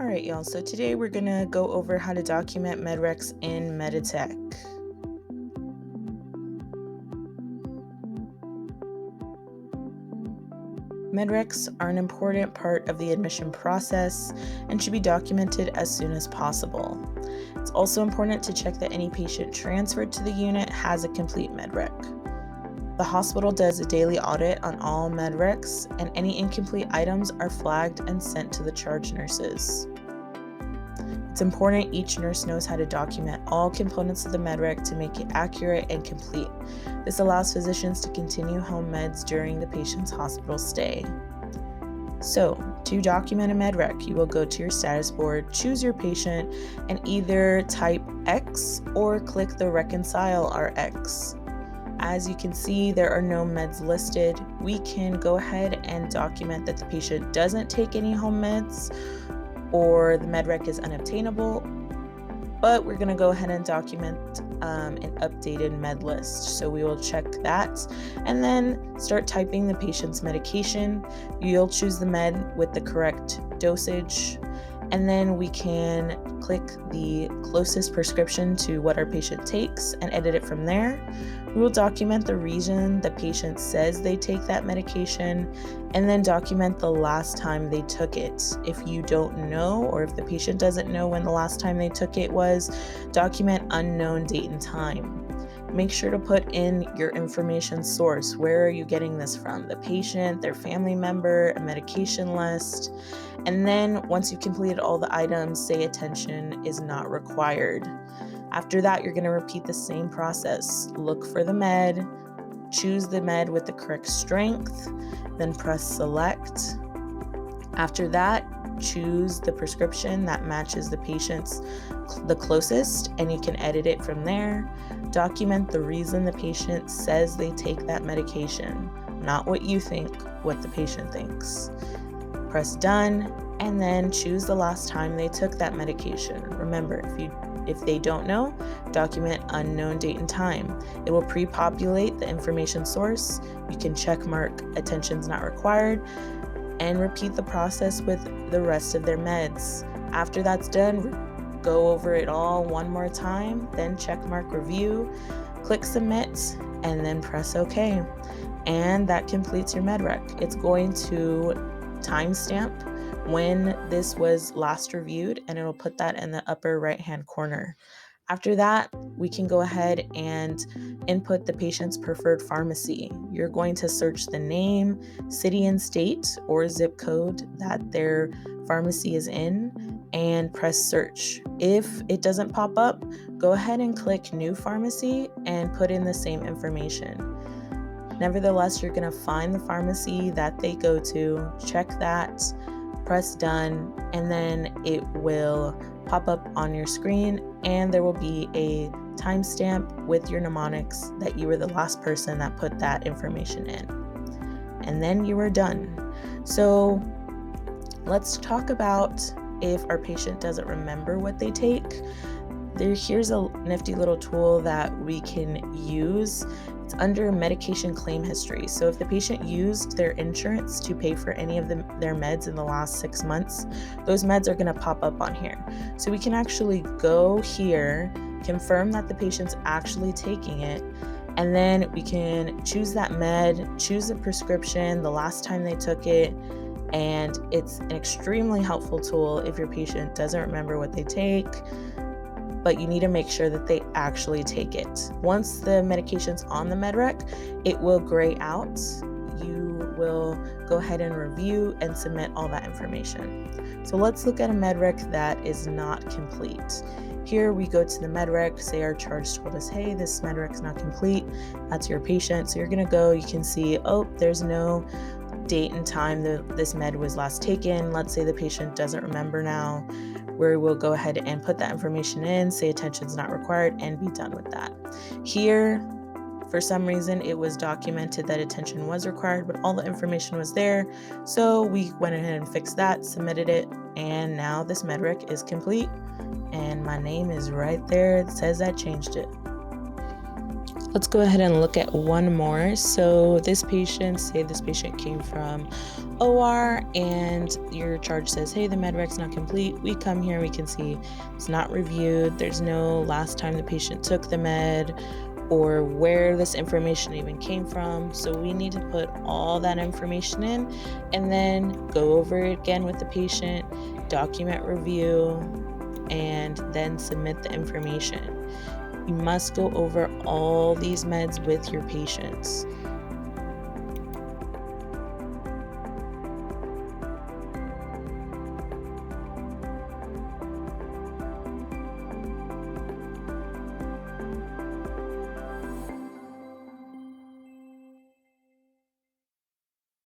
All right, y'all. So today we're going to go over how to document medrecs in Meditech. Medrecs are an important part of the admission process and should be documented as soon as possible. It's also important to check that any patient transferred to the unit has a complete medrec. The hospital does a daily audit on all medrecs, and any incomplete items are flagged and sent to the charge nurses. It's important each nurse knows how to document all components of the medrec to make it accurate and complete. This allows physicians to continue home meds during the patient's hospital stay. So, to document a medrec, you will go to your status board, choose your patient, and either type X or click the Reconcile RX. As you can see, there are no meds listed. We can go ahead and document that the patient doesn't take any home meds or the medrec is unobtainable, but we're going to go ahead and document an updated med list. So we will check that and then start typing the patient's medication. You'll choose the med with the correct dosage, and then we can click the closest prescription to what our patient takes and edit it from there. We will document the reason the patient says they take that medication and then document the last time they took it. If you don't know, or if the patient doesn't know when the last time they took it was, document unknown date and time. Make sure to put in your information source. Where are you getting this from? The patient, their family member, a medication list. And then once you've completed all the items, say attention is not required. After that, you're going to repeat the same process. Look for the med, choose the med with the correct strength, then press select. After that, choose the prescription that matches the patient's the closest, and you can edit it from there. Document the reason the patient says they take that medication, not what you think, what the patient thinks. Press done, and then choose the last time they took that medication. Remember, if they don't know, document unknown date and time. It will pre-populate the information source. You can check mark attention's not required and repeat the process with the rest of their meds. After that's done, go over it all one more time, then check mark review, click submit, and then press OK. And that completes your medrec. It's going to timestamp when this was last reviewed, and it'll put that in the upper right hand corner. After that, we can go ahead and input the patient's preferred pharmacy. You're going to search the name, city and state, or zip code that their pharmacy is in and press search. If it doesn't pop up, go ahead and click new pharmacy and put in the same information. Nevertheless, you're going to find the pharmacy that they go to, check that, press done, and then it will pop up on your screen, and there will be a timestamp with your mnemonics that you were the last person that put that information in. And then you are done. So let's talk about if our patient doesn't remember what they take. Here's a nifty little tool that we can use. It's under medication claim history. So if the patient used their insurance to pay for any of their meds in the last 6 months, those meds are going to pop up on here. So we can actually go here, confirm that the patient's actually taking it, and then we can choose that med, choose the prescription, the last time they took it, and it's an extremely helpful tool if your patient doesn't remember what they take, but you need to make sure that they actually take it. Once the medication's on the medrec, it will gray out. You will go ahead and review and submit all that information. So let's look at a medrec that is not complete. Here we go to the medrec, say our charge told us, hey, this medrec's not complete. That's your patient. So you're gonna go, you can see, oh, there's no date and time that this med was last taken. Let's say the patient doesn't remember now, where we'll go ahead and put that information in, say attention's not required, and be done with that. Here, for some reason, it was documented that attention was required, but all the information was there. So we went ahead and fixed that, submitted it, and now this medrec is complete. And my name is right there. It says I changed it. Let's go ahead and look at one more. So this patient, say this patient came from OR and your charge says, hey, the medrec's not complete. We come here, we can see it's not reviewed. There's no last time the patient took the med or where this information even came from. So we need to put all that information in and then go over it again with the patient, document review, and then submit the information. You must go over all these meds with your patients.